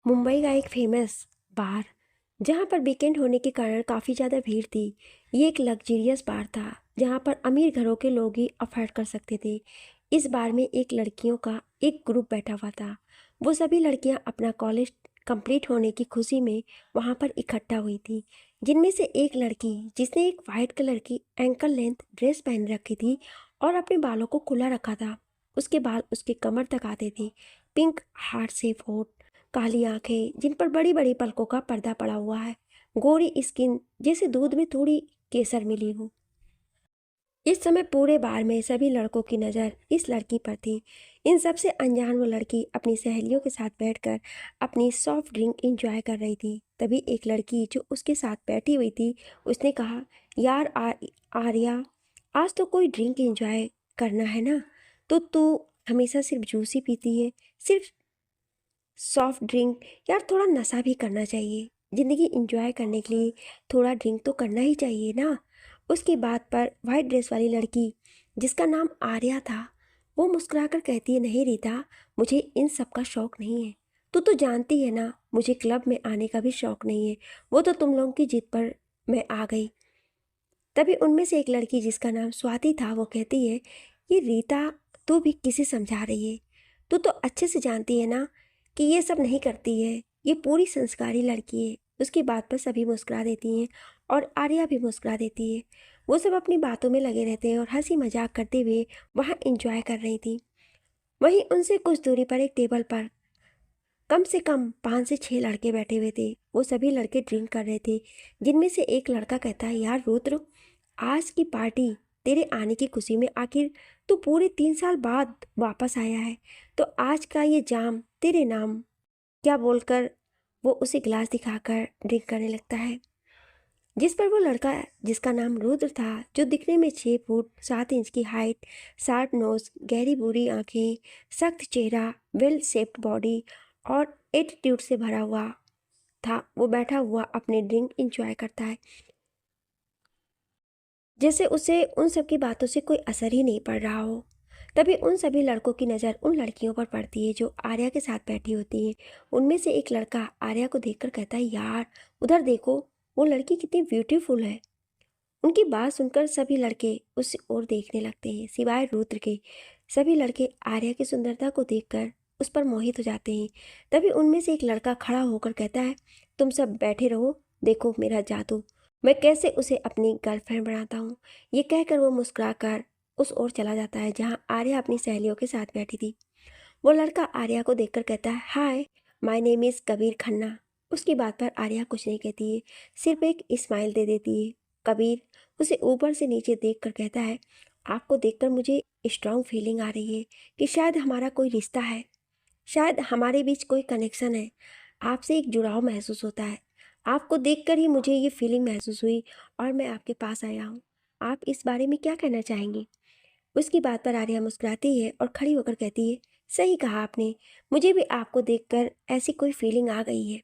मुंबई का एक फेमस बार जहाँ पर वीकेंड होने के कारण काफ़ी ज़्यादा भीड़ थी। ये एक लग्जरियस बार था जहाँ पर अमीर घरों के लोग ही अफोर्ड कर सकते थे। इस बार में एक लड़कियों का एक ग्रुप बैठा हुआ था। वो सभी लड़कियाँ अपना कॉलेज कंप्लीट होने की खुशी में वहाँ पर इकट्ठा हुई थी। जिनमें से एक लड़की जिसने एक वाइट कलर की एंकल लेंथ ड्रेस पहन रखी थी और अपने बालों को खुला रखा था। उसके बाल उसके कमर तक आते थे। पिंक हार्ट शेप होठ, काली आंखें जिन पर बड़ी बड़ी पलकों का पर्दा पड़ा हुआ है, गोरी स्किन जैसे दूध में थोड़ी केसर मिली हो। इस समय पूरे बार में सभी लड़कों की नज़र इस लड़की पर थी। इन सबसे अनजान वो लड़की अपनी सहेलियों के साथ बैठकर अपनी सॉफ्ट ड्रिंक इंजॉय कर रही थी। तभी एक लड़की जो उसके साथ बैठी हुई थी, उसने कहा, यार आर्या, आज तो कोई ड्रिंक इंजॉय करना है ना, तो तू हमेशा सिर्फ जूस ही पीती है, सिर्फ सॉफ्ट ड्रिंक। यार थोड़ा नशा भी करना चाहिए, ज़िंदगी इंजॉय करने के लिए थोड़ा ड्रिंक तो करना ही चाहिए ना। उसकी बात पर वाइट ड्रेस वाली लड़की जिसका नाम आर्या था, वो मुस्कुराकर कहती है, नहीं रीता, मुझे इन सब का शौक नहीं है। तू तो जानती है ना, मुझे क्लब में आने का भी शौक नहीं है। वो तो तुम लोगों की जिद पर मैं आ गई। तभी उनमें से एक लड़की जिसका नाम स्वाति था, वो कहती है, ये रीता, तू भी किसे समझा रही है? तू तो अच्छे से जानती है ना कि ये सब नहीं करती है। ये पूरी संस्कारी लड़की है। उसकी बात पर सभी मुस्कुरा देती हैं और आर्या भी मुस्कुरा देती है। वो सब अपनी बातों में लगे रहते हैं और हंसी मजाक करते हुए वहाँ इंजॉय कर रही थी। वहीं उनसे कुछ दूरी पर एक टेबल पर कम से कम 5 से 6 लड़के बैठे हुए थे। वो सभी लड़के ड्रिंक कर रहे थे। जिनमें से एक लड़का कहता है, यार रुद्र, आज की पार्टी तेरे आने की खुशी में, आखिर तू पूरे 3 साल बाद वापस आया है, तो आज का ये जाम तेरे नाम। क्या बोलकर वो उसे गिलास दिखाकर ड्रिंक करने लगता है। जिस पर वो लड़का जिसका नाम रुद्र था, जो दिखने में 6 फुट 7 इंच की हाइट, शार्प नोज, गहरी बुरी आंखें, सख्त चेहरा, वेल शेप्ड बॉडी और एटीट्यूड से भरा हुआ था, वो बैठा हुआ अपने ड्रिंक इंजॉय करता है, जैसे उसे उन सब की बातों से कोई असर ही नहीं पड़ रहा हो। तभी उन सभी लड़कों की नज़र उन लड़कियों पर पड़ती है जो आर्या के साथ बैठी होती हैं। उनमें से एक लड़का आर्या को देखकर कहता है, यार उधर देखो, वो लड़की कितनी ब्यूटीफुल है। उनकी बात सुनकर सभी लड़के उस ओर देखने लगते हैं, सिवाय रुद्र के। सभी लड़के आर्या की सुंदरता को देखकर उस पर मोहित हो जाते हैं। तभी उनमें से एक लड़का खड़ा होकर कहता है, तुम सब बैठे रहो, देखो मेरा जादू, मैं कैसे उसे अपनी गर्लफ्रेंड बनाता हूँ। ये कहकर वो मुस्कुराकर उस ओर चला जाता है जहाँ आर्या अपनी सहेलियों के साथ बैठी थी। वो लड़का आर्या को देखकर कहता है, hi, my name is Kabir Khanna. उसकी बात पर आर्या कुछ नहीं कहती है, सिर्फ एक स्माइल दे देती है। कबीर उसे ऊपर से नीचे देखकर कहता है, आपको देखकर मुझे स्ट्रांग फीलिंग आ रही है कि शायद हमारा कोई रिश्ता है, शायद हमारे बीच कोई कनेक्शन है। आपसे एक जुड़ाव महसूस होता है। आपको देखकर ही मुझे ये फीलिंग महसूस हुई और मैं आपके पास आया हूँ। आप इस बारे में क्या कहना चाहेंगी? उसकी बात पर आर्या मुस्कुराती है और खड़ी होकर कहती है, सही कहा आपने, मुझे भी आपको देखकर ऐसी कोई फीलिंग आ गई है।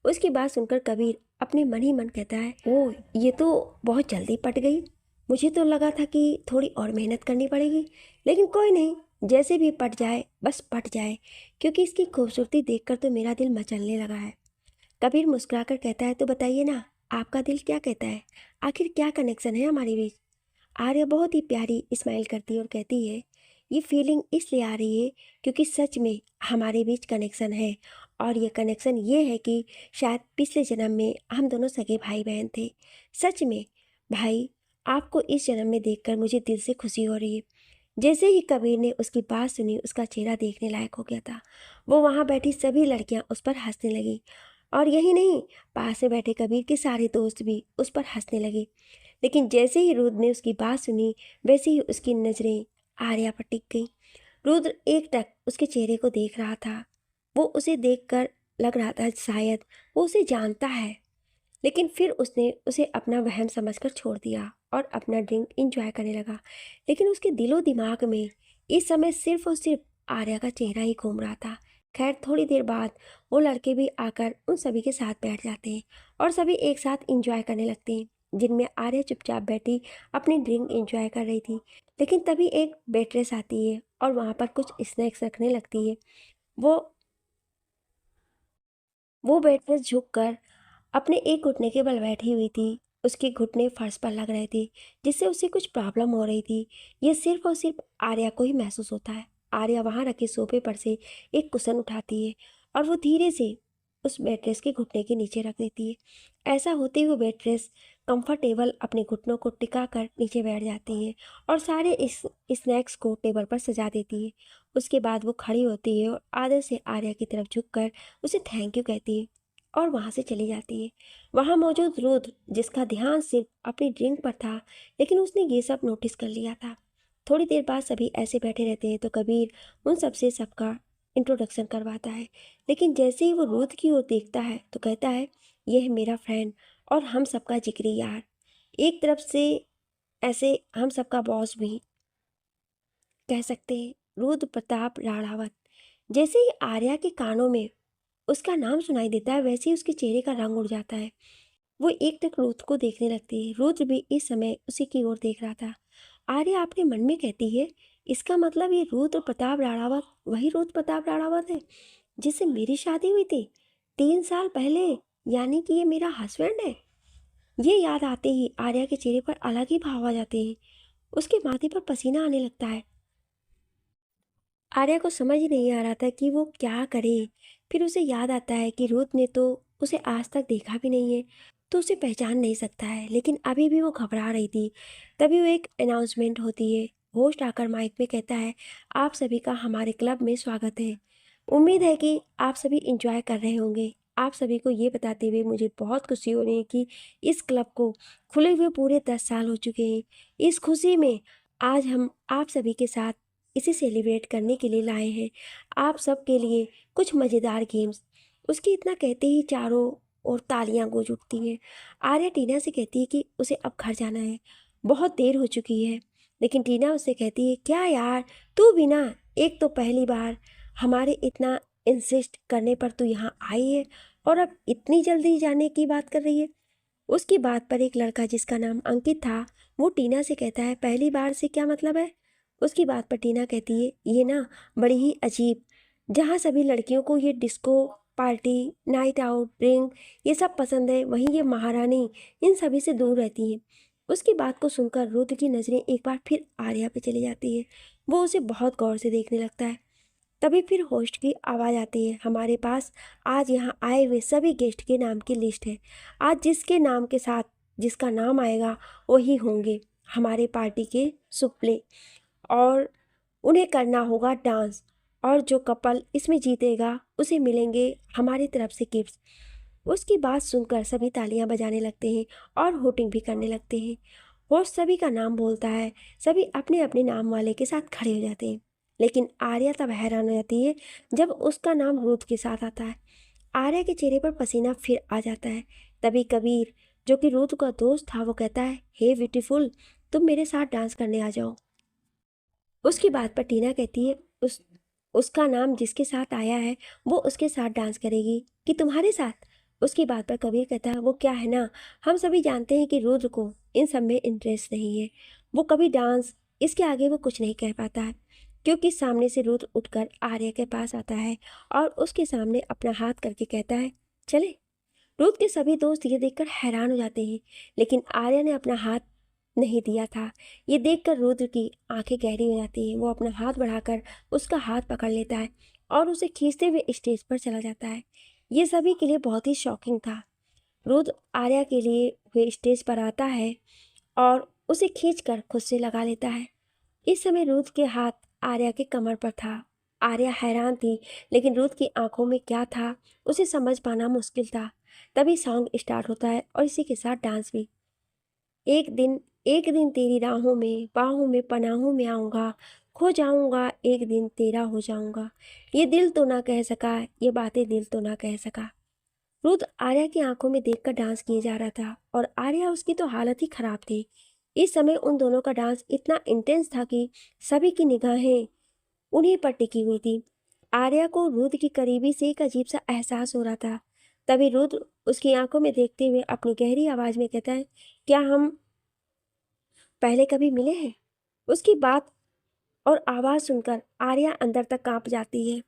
उसकी बात सुनकर कबीर अपने मन ही मन कहता है, ओह, ये तो बहुत जल्दी पट गई। मुझे तो लगा था कि थोड़ी और मेहनत करनी पड़ेगी, लेकिन कोई नहीं, जैसे भी पट जाए बस पट जाए, क्योंकि इसकी खूबसूरती देखकर तो मेरा दिल मचलने लगा है। कबीर मुस्कुराकर कहता है, तो बताइए ना, आपका दिल क्या कहता है? आखिर क्या कनेक्शन है हमारे बीच? आर्या बहुत ही प्यारी स्माइल करती है और कहती है, ये फीलिंग इसलिए आ रही है क्योंकि सच में हमारे बीच कनेक्शन है। और ये कनेक्शन ये है कि शायद पिछले जन्म में हम दोनों सगे भाई बहन थे। सच में भाई, आपको इस जन्म में देखकर मुझे दिल से खुशी हो रही है। जैसे ही कबीर ने उसकी बात सुनी, उसका चेहरा देखने लायक हो गया था। वो वहाँ बैठी सभी लड़कियाँ उस पर हंसने लगी, और यही नहीं, पास में बैठे कबीर के सारे दोस्त भी उस पर हंसने लगे। लेकिन जैसे ही रुद्र ने उसकी बात सुनी, वैसे ही उसकी नज़रें आर्या पर टिक गईं। रुद्र एकटक उसके चेहरे को देख रहा था। वो उसे देखकर लग रहा था शायद वो उसे जानता है, लेकिन फिर उसने उसे अपना वहम समझकर छोड़ दिया और अपना ड्रिंक इंजॉय करने लगा। लेकिन उसके दिलो दिमाग में इस समय सिर्फ और सिर्फ आर्या का चेहरा ही घूम रहा था। खैर, थोड़ी देर बाद वो लड़के भी आकर उन सभी के साथ बैठ जाते हैं और सभी एक साथ इंजॉय करने लगते हैं, जिनमें आर्या चुपचाप बैठी अपनी ड्रिंक इंजॉय कर रही थी। लेकिन तभी एक वेट्रेस आती है और वहाँ पर कुछ स्नैक्स रखने लगती है। वो वो बेड पर झुककर अपने एक घुटने के बल बैठी हुई थी। उसके घुटने फर्श पर लग रहे थे, जिससे उसे कुछ प्रॉब्लम हो रही थी। ये सिर्फ और सिर्फ आर्या को ही महसूस होता है। आर्या वहां रखे सोफे पर से एक कुशन उठाती है और वो धीरे से उस बेडरेस के घुटने के नीचे रख देती है। ऐसा होते ही वो बेडरेस कंफर्टेबल अपने घुटनों को टिका कर नीचे बैठ जाती है और सारे इस स्नैक्स को टेबल पर सजा देती है। उसके बाद वो खड़ी होती है और आदर से आर्या की तरफ झुककर उसे थैंक यू कहती है और वहां से चली जाती है। वहां मौजूद रुद्र, जिसका ध्यान सिर्फ अपनी ड्रिंक पर था, लेकिन उसने ये सब नोटिस कर लिया था। थोड़ी देर बाद सभी ऐसे बैठे रहते हैं तो कबीर उन सबसे सबका इंट्रोडक्शन करवाता है। लेकिन जैसे ही वो रुद्र की ओर देखता है तो कहता है, यह है मेरा फ्रेंड और हम सबका जिगरी यार, एक तरफ से ऐसे हम सबका बॉस भी कह सकते हैं, रुद्र प्रताप राणावत। जैसे ही आर्या के कानों में उसका नाम सुनाई देता है वैसे ही उसके चेहरे का रंग उड़ जाता है। वो एक टक रुद्र को देखने लगती है। रुद्र भी इस समय उसी की ओर देख रहा था। आर्या अपने मन में कहती है, इसका मतलब ये रुद्र प्रताप राणावत वही रुद्र प्रताप राणावत है जिससे मेरी शादी हुई थी 3 साल पहले, यानी कि ये मेरा हस्बैंड है। ये याद आते ही आर्या के चेहरे पर अलग ही भाव आ जाते हैं। उसके माथे पर पसीना आने लगता है। आर्या को समझ ही नहीं आ रहा था कि वो क्या करे। फिर उसे याद आता है कि रुद्र ने तो उसे आज तक देखा भी नहीं है, तो उसे पहचान नहीं सकता है। लेकिन अभी भी वो घबरा रही थी। तभी वो एक अनाउंसमेंट होती है। होस्ट आकर माइक में कहता है, आप सभी का हमारे क्लब में स्वागत है। उम्मीद है कि आप सभी इंजॉय कर रहे होंगे। आप सभी को ये बताते हुए मुझे बहुत खुशी हो रही है कि इस क्लब को खुले हुए पूरे 10 साल हो चुके हैं। इस खुशी में आज हम आप सभी के साथ इसे सेलिब्रेट करने के लिए लाए हैं। आप सब के लिए कुछ मज़ेदार गेम्स। उसकी इतना कहते ही चारों ओर तालियां गूंज उठती हैं। आर्या टीना से कहती है कि उसे अब घर जाना है, बहुत देर हो चुकी है। लेकिन टीना उससे कहती है, क्या यार, तू भी ना, एक तो पहली बार हमारे इतना इंसिस्ट करने पर तू यहाँ आई है और अब इतनी जल्दी जाने की बात कर रही है। उसकी बात पर एक लड़का जिसका नाम अंकित था, वो टीना से कहता है, पहली बार से क्या मतलब है। उसकी बात पर टीना कहती है, ये ना बड़ी ही अजीब, जहाँ सभी लड़कियों को ये disco party, night out, drink, ये सब पसंद है, वहीं ये महारानी इन सभी से दूर रहती है। उसकी बात को सुनकर रुद्र की नज़रें एक बार फिर आर्या पे चली जाती है। वो उसे बहुत गौर से देखने लगता है। तभी फिर होस्ट की आवाज़ आती है, हमारे पास आज यहाँ आए हुए सभी गेस्ट के नाम की लिस्ट है। आज जिसके नाम के साथ जिसका नाम आएगा वही होंगे हमारे पार्टी के सुप्ले, और उन्हें करना होगा डांस, और जो कपल इसमें जीतेगा उसे मिलेंगे हमारी तरफ से गिफ्ट्स। उसकी बात सुनकर सभी तालियां बजाने लगते हैं और होटिंग भी करने लगते हैं। होस्ट सभी का नाम बोलता है। सभी अपने अपने नाम वाले के साथ खड़े हो जाते हैं। लेकिन आर्या तब हैरान हो जाती है जब उसका नाम रुद्र के साथ आता है। आर्या के चेहरे पर पसीना फिर आ जाता है। तभी कबीर, जो कि रुद्र का दोस्त था, वो कहता है, हे ब्यूटीफुल, तुम मेरे साथ डांस करने आ जाओ। उसकी बात पर टीना कहती है, उसका नाम जिसके साथ आया है वो उसके साथ डांस करेगी कि तुम्हारे साथ। उसकी बात पर कबीर कहता है, वो क्या है ना, हम सभी जानते हैं कि रुद्र को इन सब में इंटरेस्ट नहीं है। वो कभी डांस, इसके आगे वो कुछ नहीं कह पाता है। क्योंकि सामने से रुद्र उठकर आर्या के पास आता है और उसके सामने अपना हाथ करके कहता है, चले। रुद्र के सभी दोस्त ये देखकर हैरान हो जाते हैं, लेकिन आर्या ने अपना हाथ नहीं दिया था। ये देखकर रुद्र की आंखें गहरी हो जाती हैं। वो अपना हाथ बढ़ाकर उसका हाथ पकड़ लेता है और उसे खींचते हुए स्टेज पर चला जाता है। ये सभी के लिए बहुत ही शॉकिंग था। रुद्र आर्या के लिए वे स्टेज पर आता है और उसे खींचकर खुद से लगा लेता है। इस समय रुद्र के हाथ आर्या के कमर पर था। आर्या हैरान थी, लेकिन रुद्र की आंखों में क्या था उसे समझ पाना मुश्किल था। तभी सॉन्ग स्टार्ट होता है और इसी के साथ डांस भी। एक दिन तेरी राहों में बाहों में पनाहों में आऊँगा, खो जाऊँगा एक दिन तेरा हो जाऊँगा। ये दिल तो ना कह सका, ये बातें दिल तो ना कह सका। रुद्र आर्या की आंखों में देखकर डांस किए जा रहा था और आर्या उसकी तो हालत ही खराब थी। इस समय उन दोनों का डांस इतना इंटेंस था कि सभी की निगाहें उन्हीं पर टिकी हुई थी। आर्या को रुद्र की करीबी से एक अजीब सा एहसास हो रहा था। तभी रुद्र उसकी आंखों में देखते हुए अपनी गहरी आवाज में कहता है, क्या हम पहले कभी मिले हैं। उसकी बात और आवाज सुनकर आर्या अंदर तक कांप जाती है।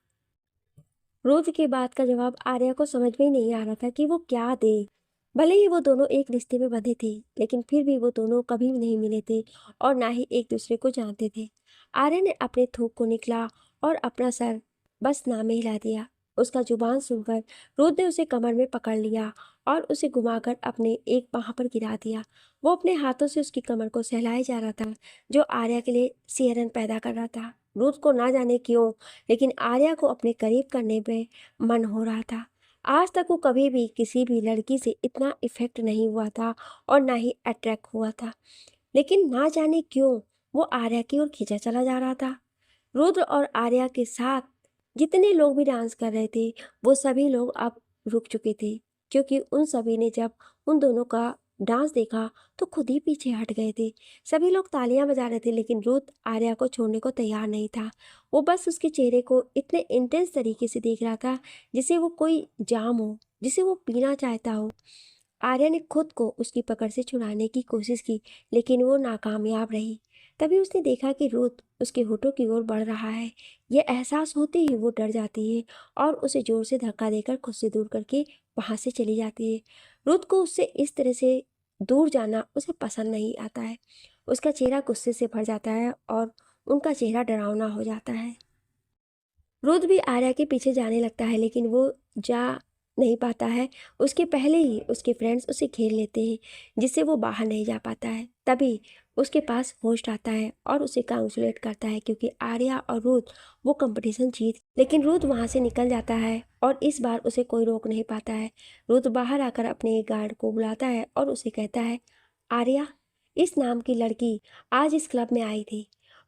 रुद्र की बात का जवाब आर्या को समझ में ही नहीं आ रहा था कि वो क्या दे। भले ही वो दोनों एक रिश्ते में बंधे थे, लेकिन फिर भी वो दोनों कभी नहीं मिले थे और ना ही एक दूसरे को जानते थे। आर्या ने अपने थूक को निकला और अपना सर बस नाम में हिला दिया। उसका जुबान सुनकर रुद्र ने उसे कमर में पकड़ लिया और उसे घुमाकर अपने एक बाह पर गिरा दिया। वो अपने हाथों से उसकी कमर को सहलाए जा रहा था, जो आर्या के लिए सिहरन पैदा कर रहा था। रुद्र को ना जाने क्यों, लेकिन आर्या को अपने करीब करने में मन हो रहा था। आज तक वो कभी भी किसी भी लड़की से इतना इफेक्ट नहीं हुआ था और ना ही अट्रैक्ट हुआ था, लेकिन ना जाने क्यों वो आर्या की ओर खींचा चला जा रहा था। रुद्र और आर्या के साथ जितने लोग भी डांस कर रहे थे, वो सभी लोग अब रुक चुके थे, क्योंकि उन सभी ने जब उन दोनों का डांस देखा तो खुद ही पीछे हट गए थे। सभी लोग तालियां बजा रहे थे, लेकिन रुद्र आर्या को छोड़ने को तैयार नहीं था। वो बस उसके चेहरे को इतने इंटेंस तरीके से देख रहा था जिसे वो कोई जाम हो, जिसे वो पीना चाहता हो। आर्या ने खुद को उसकी पकड़ से छुड़ाने की कोशिश की, लेकिन वो नाकामयाब रही। तभी उसने देखा कि रुद्र उसके होठों की ओर बढ़ रहा है। यह एहसास होते ही वो डर जाती है और उसे जोर से धक्का देकर खुद से दूर करके वहां से चली जाती है। रुद्र को उससे इस तरह से दूर जाना उसे पसंद नहीं आता है। उसका चेहरा गुस्से से भर जाता है और उनका चेहरा डरावना हो जाता है। रुद्र भी आर्या के पीछे जाने लगता है, लेकिन वो जा नहीं पाता है। उसके पहले ही उसके फ्रेंड्स उसे घेर लेते हैं, जिससे वो बाहर नहीं जा पाता है। तभी उसके पास होस्ट आता है और उसे कांग्रेचुलेट करता है, क्योंकि आर्या और रुद्र वो कंपटीशन जीत। लेकिन रुद्र वहां से निकल जाता है और इस बार उसे कोई रोक नहीं पाता है। रुद्र बाहर आकर अपने एक गार्ड को बुलाता है और उसे कहता है, आर्या इस नाम की लड़की आज इस क्लब में आई थी।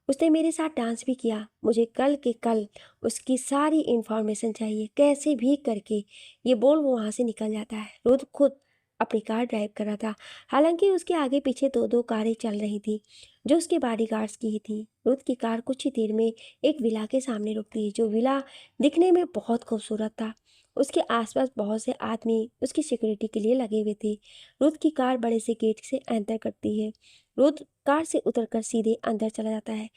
उसने मेरे साथ डांस भी किया। मुझे कल के कल उसकी सारी इंफॉर्मेशन चाहिए, कैसे भी करके। ये बोल वो वहाँ से निकल जाता है। रुद्र खुद अपनी कार ड्राइव कर रहा था, हालांकि उसके आगे पीछे दो दो कारें चल रही थी जो उसके बॉडीगार्ड्स की ही थी। रुद्र की कार कुछ ही देर में एक विला के सामने रुकती है, जो विला दिखने में बहुत खूबसूरत था। उसके आसपास बहुत से आदमी उसकी सिक्योरिटी के लिए लगे हुए थे। रुद्र की कार बड़े से गेट से एंटर करती है। रुद्र कार से उतरकर सीधे अंदर चला जाता है।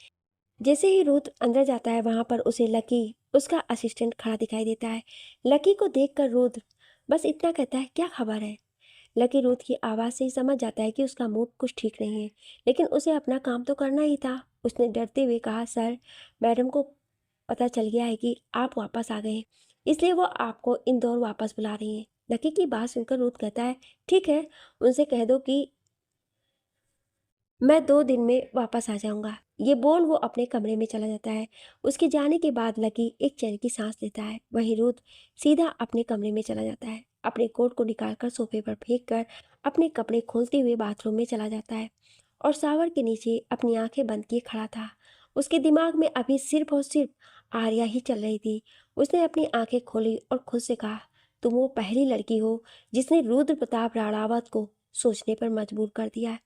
जैसे ही रुद्र अंदर जाता है, वहां पर उसे लकी उसका असिस्टेंट खड़ा दिखाई देता है। लकी को देखकर रुद्र बस इतना कहता है, क्या खबर है। लकी रुद्र की आवाज़ से ही समझ जाता है कि उसका मूड कुछ ठीक नहीं है, लेकिन उसे अपना काम तो करना ही था। उसने डरते हुए कहा, सर, मैडम को पता चल गया है कि आप वापस आ गए हैं, इसलिए वो आपको इंदौर वापस बुला रही हैं। लकी की बात सुनकर रुद्र कहता है, ठीक है, उनसे कह दो कि मैं 2 दिन में वापस आ जाऊंगा। ये बोल वो अपने कमरे में चला जाता है। उसके जाने के बाद लकी एक चैन की सांस लेता है। वहीं रुद्र सीधा अपने कमरे में चला जाता है। अपने कोट को निकालकर सोफे पर फेंक कर अपने कपड़े खोलते हुए बाथरूम में चला जाता है और शावर के नीचे अपनी आंखें बंद किए खड़ा था। उसके दिमाग में अभी सिर्फ और सिर्फ आर्या ही चल रही थी। उसने अपनी आंखें खोली और खुद से कहा, तुम वो पहली लड़की हो जिसने रुद्र प्रताप राणावत को सोचने पर मजबूर कर दिया है।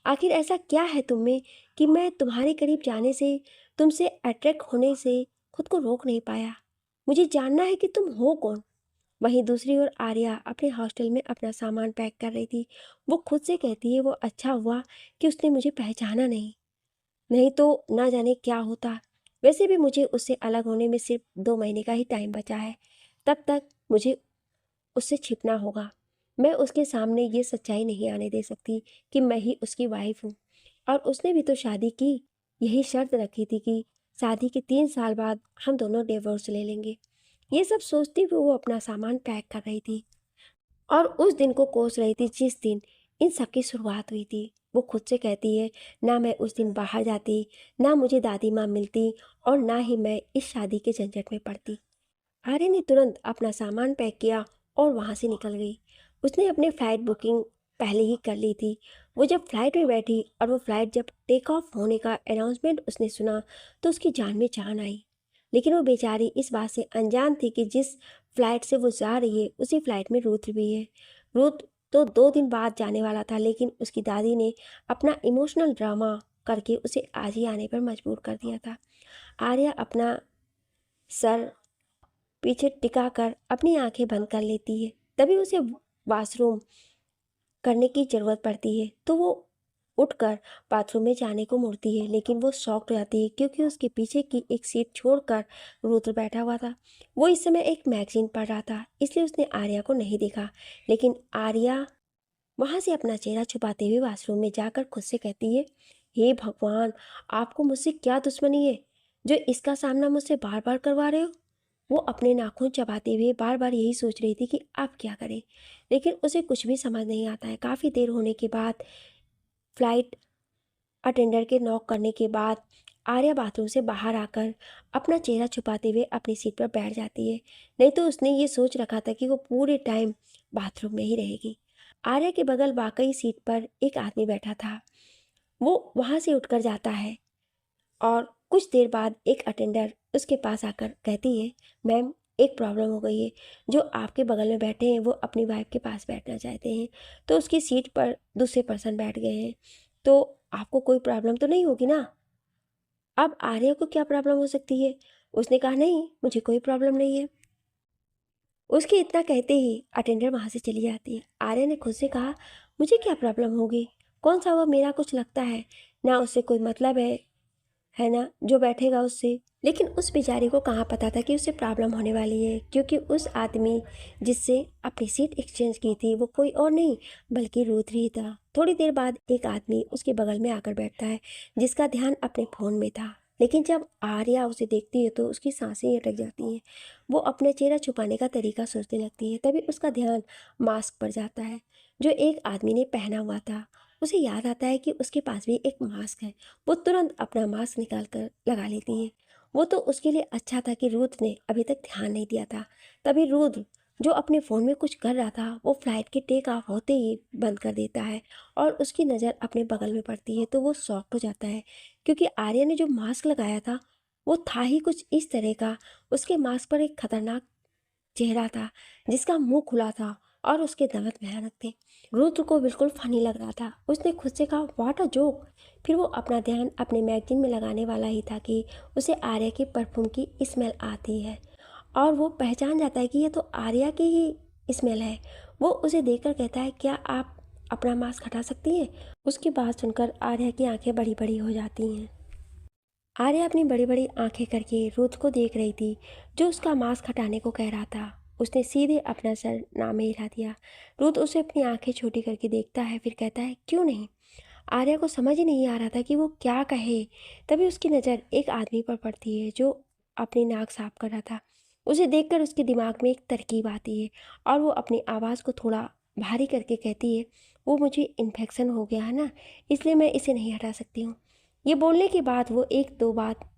आखिर ऐसा क्या है तुम में कि मैं तुम्हारे करीब जाने से, तुमसे अट्रैक्ट होने से खुद को रोक नहीं पाया। मुझे जानना है कि तुम हो कौन। वहीं दूसरी ओर आर्या अपने हॉस्टल में अपना सामान पैक कर रही थी। वो खुद से कहती है, वो अच्छा हुआ कि उसने मुझे पहचाना नहीं, नहीं तो ना जाने क्या होता। वैसे भी मुझे उससे अलग होने में सिर्फ 2 महीने का ही टाइम बचा है। तब तक मुझे उससे छिपना होगा। मैं उसके सामने ये सच्चाई नहीं आने दे सकती कि मैं ही उसकी वाइफ हूँ। और उसने भी तो शादी की, यही शर्त रखी थी कि शादी के 3 साल बाद हम दोनों डिवोर्स ले लेंगे। ये सब सोचती हुए वो अपना सामान पैक कर रही थी और उस दिन को कोस रही थी जिस दिन इन सब की शुरुआत हुई थी। वो खुद से कहती है, ना मैं उस दिन बाहर जाती, ना मुझे दादी माँ मिलती और ना ही मैं इस शादी के झंझट में पड़ती। आर्य ने तुरंत अपना सामान पैक किया और वहाँ से निकल गई। उसने अपनी फ़्लाइट बुकिंग पहले ही कर ली थी। वो जब फ्लाइट में बैठी और वो फ्लाइट जब टेक ऑफ होने का अनाउंसमेंट उसने सुना, तो उसकी जान में जान आई। लेकिन वो बेचारी इस बात से अनजान थी कि जिस फ्लाइट से वो जा रही है, उसी फ्लाइट में रुद्र भी है। रुद्र तो 2 दिन बाद जाने वाला था, लेकिन उसकी दादी ने अपना इमोशनल ड्रामा करके उसे आज ही आने पर मजबूर कर दिया था। आर्या अपना सर पीछे टिकाकर अपनी आंखें बंद कर लेती है। तभी उसे वॉशरूम करने की ज़रूरत पड़ती है, तो वो उठकर बाथरूम में जाने को मुड़ती है, लेकिन वो शॉक्ड हो जाती है क्योंकि उसके पीछे की एक सीट छोड़कर रुद्र बैठा हुआ था। वो इस समय एक मैगजीन पढ़ रहा था, इसलिए उसने आर्या को नहीं देखा। लेकिन आर्या वहां से अपना चेहरा छुपाते हुए वॉशरूम में जाकर खुद से कहती है, हे भगवान, आपको मुझसे क्या दुश्मनी है जो इसका सामना मुझसे बार बार करवा रहे हो। वो अपने नाखून चबाते हुए बार बार यही सोच रही थी कि अब क्या करे, लेकिन उसे कुछ भी समझ नहीं आता है। काफ़ी देर होने के बाद फ्लाइट अटेंडर के नॉक करने के बाद आर्या बाथरूम से बाहर आकर अपना चेहरा छुपाते हुए अपनी सीट पर बैठ जाती है। नहीं तो उसने ये सोच रखा था कि वो पूरे टाइम बाथरूम में ही रहेगी। आर्या के बगल वाकई सीट पर एक आदमी बैठा था। वो वहाँ से उठकर जाता है और कुछ देर बाद एक अटेंडर उसके पास आकर कहती है, मैम, एक प्रॉब्लम हो गई है। जो आपके बगल में बैठे हैं वो अपनी वाइफ के पास बैठना चाहते हैं, तो उसकी सीट पर दूसरे पर्सन बैठ गए हैं। तो आपको कोई प्रॉब्लम तो नहीं होगी ना? अब आर्या को क्या प्रॉब्लम हो सकती है? उसने कहा, नहीं, मुझे कोई प्रॉब्लम नहीं है। उसके इतना कहते ही अटेंडर वहाँ से चली जाती है। आर्या ने खुद से कहा, मुझे क्या प्रॉब्लम होगी? कौन सा वो मेरा कुछ लगता है? ना उससे कोई मतलब है ना जो बैठेगा उससे। लेकिन उस बेचारी को कहाँ पता था कि उससे प्रॉब्लम होने वाली है, क्योंकि उस आदमी जिससे अपनी सीट एक्सचेंज की थी वो कोई और नहीं बल्कि रुद्र ही था। थोड़ी देर बाद एक आदमी उसके बगल में आकर बैठता है जिसका ध्यान अपने फ़ोन में था। लेकिन जब आर्या उसे देखती है तो उसकी सांसें ही अटक जाती हैं। वो अपने चेहरा छुपाने का तरीका सोचने लगती है। तभी उसका ध्यान मास्क पर जाता है जो एक आदमी ने पहना हुआ था। उसे याद आता है कि उसके पास भी एक मास्क है। वो तुरंत अपना मास्क निकाल कर लगा लेती है। वो तो उसके लिए अच्छा था कि रुद्र ने अभी तक ध्यान नहीं दिया था। तभी रुद्र, जो अपने फ़ोन में कुछ कर रहा था, वो फ्लाइट के टेक ऑफ होते ही बंद कर देता है और उसकी नज़र अपने बगल में पड़ती है तो वो शॉक्ड हो जाता है, क्योंकि आर्या ने जो मास्क लगाया था वो था ही कुछ इस तरह का। उसके मास्क पर एक खतरनाक चेहरा था जिसका मुंह खुला था और उसके दांत भयानक थे। रुद्र को बिल्कुल फनी लग रहा था। उसने खुद से कहा, व्हाट अ जोक। फिर वो अपना ध्यान अपने मैगजीन में लगाने वाला ही था कि उसे आर्या के परफ्यूम की स्मेल आती है और वो पहचान जाता है कि ये तो आर्या की ही स्मेल है। वो उसे देखकर कहता है, क्या आप अपना मास्क हटा सकती हैं? उसकी बात सुनकर आर्या की आंखें बड़ी बड़ी हो जाती हैं। आर्या अपनी बड़ी बड़ी आंखें करके रुद्र को देख रही थी जो उसका मास्क हटाने को कह रहा था। उसने सीधे अपना सर नामे हिला दिया। रुद्र उसे अपनी आंखें छोटी करके देखता है, फिर कहता है, क्यों नहीं? आर्या को समझ ही नहीं आ रहा था कि वो क्या कहे। तभी उसकी नज़र एक आदमी पर पड़ती है जो अपनी नाक साफ कर रहा था। उसे देखकर उसके दिमाग में एक तरकीब आती है और वो अपनी आवाज़ को थोड़ा भारी करके कहती है, वो मुझे इन्फेक्शन हो गया है ना, इसलिए मैं इसे नहीं हटा सकती हूँ। ये बोलने के बाद वो एक दो बात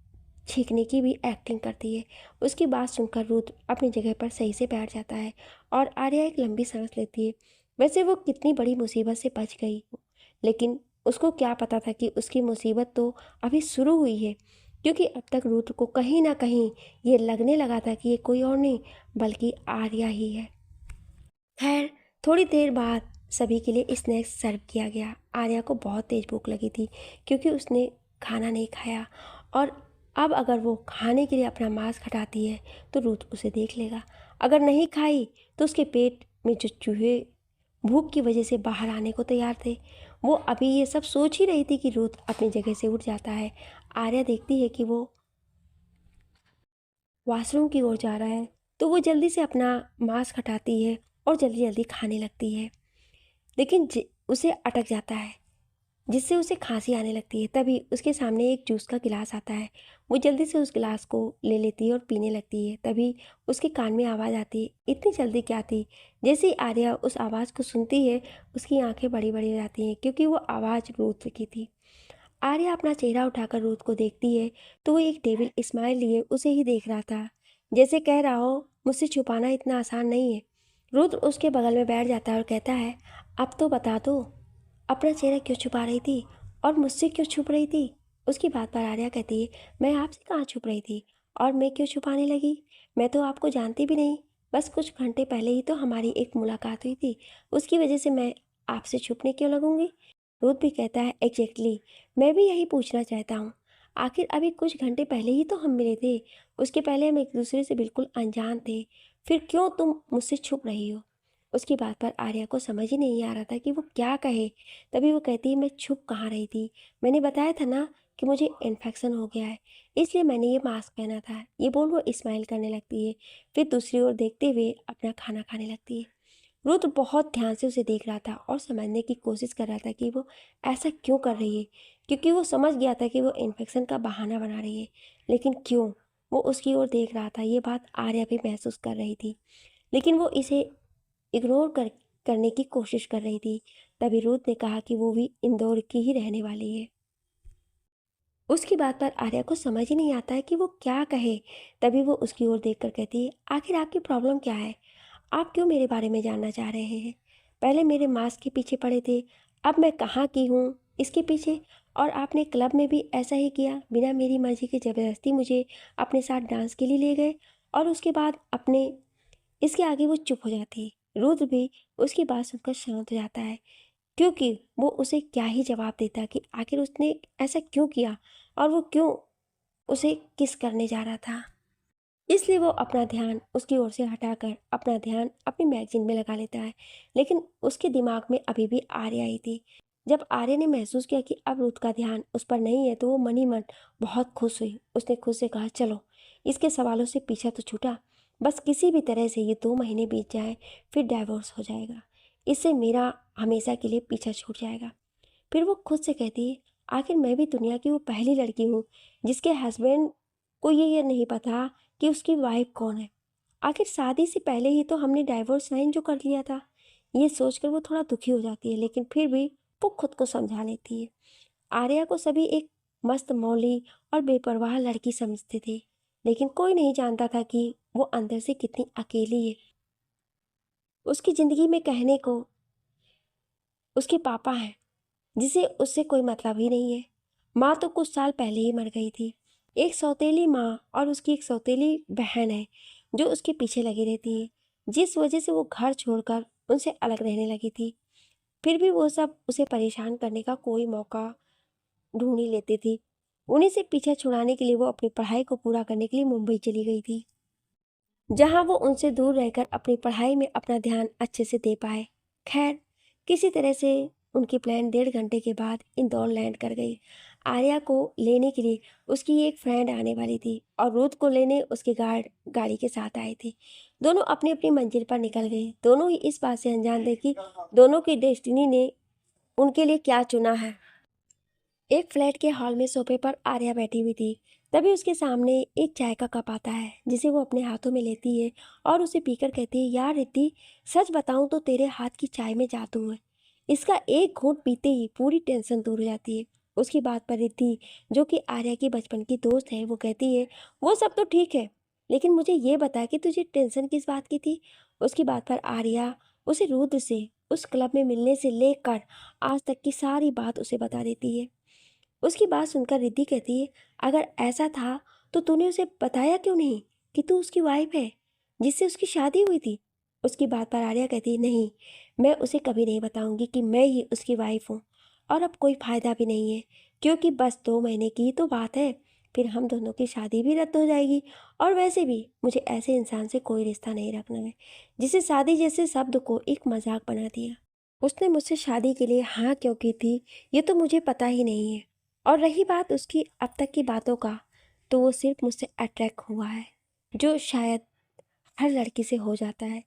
छींकने की भी एक्टिंग करती है। उसकी बात सुनकर रुद्र अपनी जगह पर सही से बैठ जाता है और आर्या एक लंबी सांस लेती है। वैसे वो कितनी बड़ी मुसीबत से बच गई, लेकिन उसको क्या पता था कि उसकी मुसीबत तो अभी शुरू हुई है, क्योंकि अब तक रुद्र को कहीं ना कहीं ये लगने लगा था कि ये कोई और नहीं बल्कि आर्या ही है। खैर, थोड़ी देर बाद सभी के लिए स्नैक्स सर्व किया गया। आर्या को बहुत तेज़ भूख लगी थी क्योंकि उसने खाना नहीं खाया और अब अगर वो खाने के लिए अपना मांस हटाती है तो रुद्र उसे देख लेगा। अगर नहीं खाई तो उसके पेट में जो चूहे भूख की वजह से बाहर आने को तैयार थे। वो अभी ये सब सोच ही रही थी कि रुद्र अपनी जगह से उठ जाता है। आर्या देखती है कि वो वॉशरूम की ओर जा रहा है तो वो जल्दी से अपना मास्क हटाती है और जल्दी जल्दी खाने लगती है, लेकिन उसे अटक जाता है जिससे उसे खांसी आने लगती है। तभी उसके सामने एक जूस का गिलास आता है। वो जल्दी से उस गिलास को ले लेती है और पीने लगती है। तभी उसके कान में आवाज़ आती है। इतनी जल्दी क्या थी? जैसे ही आर्या उस आवाज़ को सुनती है उसकी आंखें बड़ी बड़ी हो जाती हैं, क्योंकि वो आवाज़ रुद्र की थी। आर्या अपना चेहरा उठाकर रुद्र को देखती है तो वो एक डेविल स्माइल लिए उसे ही देख रहा था, जैसे कह रहा हो, मुझसे छुपाना इतना आसान नहीं है। रुद्र उसके बगल में बैठ जाता है और कहता है, अब तो बता दो, अपना चेहरा क्यों छुपा रही थी और मुझसे क्यों छुप रही थी? उसकी बात पर आर्या कहती है, मैं आपसे कहाँ छुप रही थी और मैं क्यों छुपाने लगी? मैं तो आपको जानती भी नहीं। बस कुछ घंटे पहले ही तो हमारी एक मुलाकात हुई थी, उसकी वजह से मैं आपसे छुपने क्यों लगूंगी? रुद्र भी कहता है, एग्जैक्टली, मैं भी यही पूछना चाहता हूँ। आखिर अभी कुछ घंटे पहले ही तो हम मिले थे, उसके पहले हम एक दूसरे से बिल्कुल अनजान थे, फिर क्यों तुम मुझसे छुप रही हो? उसकी बात पर आर्या को समझ ही नहीं आ रहा था कि वो क्या कहे। तभी वो कहती है, मैं छुप कहाँ रही थी, मैंने बताया था ना कि मुझे इन्फेक्शन हो गया है, इसलिए मैंने ये मास्क पहना था। ये बोल वो स्माइल करने लगती है, फिर दूसरी ओर देखते हुए अपना खाना खाने लगती है। रुद्र बहुत ध्यान से उसे देख रहा था और समझने की कोशिश कर रहा था कि वो ऐसा क्यों कर रही है, क्योंकि वो समझ गया था कि वो इन्फेक्शन का बहाना बना रही है। लेकिन क्यों? वो उसकी ओर देख रहा था, ये बात आर्या भी महसूस कर रही थी, लेकिन वो इसे इग्नोर करने की कोशिश कर रही थी। तभी रुद्र ने कहा कि वो भी इंदौर की ही रहने वाली है। उसकी बात पर आर्या को समझ ही नहीं आता है कि वो क्या कहे। तभी वो उसकी ओर देखकर कहती है, आखिर आपकी प्रॉब्लम क्या है? आप क्यों मेरे बारे में जानना चाह रहे हैं? पहले मेरे मास्क के पीछे पड़े थे, अब मैं कहाँ की हूँ इसके पीछे। और आपने क्लब में भी ऐसा ही किया, बिना मेरी मर्जी के ज़बरदस्ती मुझे अपने साथ डांस के लिए ले गए। और उसके बाद अपने इसके आगे वो चुप हो जाती है। रुद्र भी उसकी बात सुनकर शांत हो जाता है, क्योंकि वो उसे क्या ही जवाब देता कि आखिर उसने ऐसा क्यों किया और वो क्यों उसे किस करने जा रहा था। इसलिए वो अपना ध्यान उसकी ओर से हटाकर अपना ध्यान अपनी मैगजीन में लगा लेता है। लेकिन उसके दिमाग में अभी भी आर्या आई थी। जब आर्या ने महसूस किया कि अब रुद्र का ध्यान उस पर नहीं है, तो वो मन ही मन बहुत खुश हुई। उसने खुद से कहा, चलो इसके सवालों से पीछा तो छूटा, बस किसी भी तरह से ये 2 महीने बीत जाए, फिर डाइवोर्स हो जाएगा, इससे मेरा हमेशा के लिए पीछा छूट जाएगा। फिर वो खुद से कहती है, आखिर मैं भी दुनिया की वो पहली लड़की हूँ जिसके हस्बैंड को ये नहीं पता कि उसकी वाइफ कौन है। आखिर शादी से पहले ही तो हमने डाइवोर्स साइन जो कर लिया था। ये सोचकर वो थोड़ा दुखी हो जाती है, लेकिन फिर भी वो खुद को समझा लेती है। आर्या को सभी एक मस्त मौली और बेपरवाह लड़की समझते थे, लेकिन कोई नहीं जानता था कि वो अंदर से कितनी अकेली है। उसकी ज़िंदगी में कहने को उसके पापा हैं, जिसे उससे कोई मतलब ही नहीं है। माँ तो कुछ साल पहले ही मर गई थी। एक सौतेली माँ और उसकी एक सौतेली बहन है जो उसके पीछे लगी रहती है, जिस वजह से वो घर छोड़कर उनसे अलग रहने लगी थी। फिर भी वो सब उसे परेशान करने का कोई मौका ढूंढ ही लेती थी। उन्हीं से पीछा छुड़ाने के लिए वो अपनी पढ़ाई को पूरा करने के लिए मुंबई चली गई थी, जहाँ वो उनसे दूर रहकर अपनी पढ़ाई में अपना ध्यान अच्छे से दे पाए। खैर, किसी तरह से उनकी प्लान 1.5 घंटे के बाद इंदौर लैंड कर गई। आर्या को लेने के लिए उसकी एक फ्रेंड आने वाली थी और रुद्र को लेने उसके गार्ड गाड़ी के साथ आए थे। दोनों अपनी अपनी मंजिल पर निकल गए। दोनों ही इस बात से अनजान थे कि दोनों की डेस्टिनी ने उनके लिए क्या चुना है। एक फ्लैट के हॉल में सोफे पर आर्या बैठी हुई थी। तभी उसके सामने एक चाय का कप आता है, जिसे वो अपने हाथों में लेती है और उसे पीकर कहती है, यार रिद्धि, सच बताऊं तो तेरे हाथ की चाय में जादू है। इसका एक घूंट पीते ही पूरी टेंशन दूर हो जाती है। उसकी बात पर रिद्धि, जो कि आर्या की बचपन की दोस्त है, वो कहती है, वो सब तो ठीक है, लेकिन मुझे ये बता कि तुझे टेंशन किस बात की थी। उसकी बात पर आर्या उसे रुद्र से उस क्लब में मिलने से लेकर आज तक की सारी बात उसे बता देती है। उसकी बात सुनकर रिद्धि कहती है, अगर ऐसा था तो तूने उसे बताया क्यों नहीं कि तू उसकी वाइफ है, जिससे उसकी शादी हुई थी। उसकी बात पर आर्या कहती है, नहीं, मैं उसे कभी नहीं बताऊंगी कि मैं ही उसकी वाइफ हूँ। और अब कोई फ़ायदा भी नहीं है, क्योंकि बस 2 महीने की ही तो बात है, फिर हम दोनों की शादी भी रद्द हो जाएगी। और वैसे भी मुझे ऐसे इंसान से कोई रिश्ता नहीं रखना है, जिसे शादी जैसे शब्द को एक मजाक बना दिया। उसने मुझसे शादी के लिए हाँ क्यों की थी, ये तो मुझे पता ही नहीं है। और रही बात उसकी अब तक की बातों का, तो वो सिर्फ मुझसे अट्रैक्ट हुआ है, जो शायद हर लड़की से हो जाता है।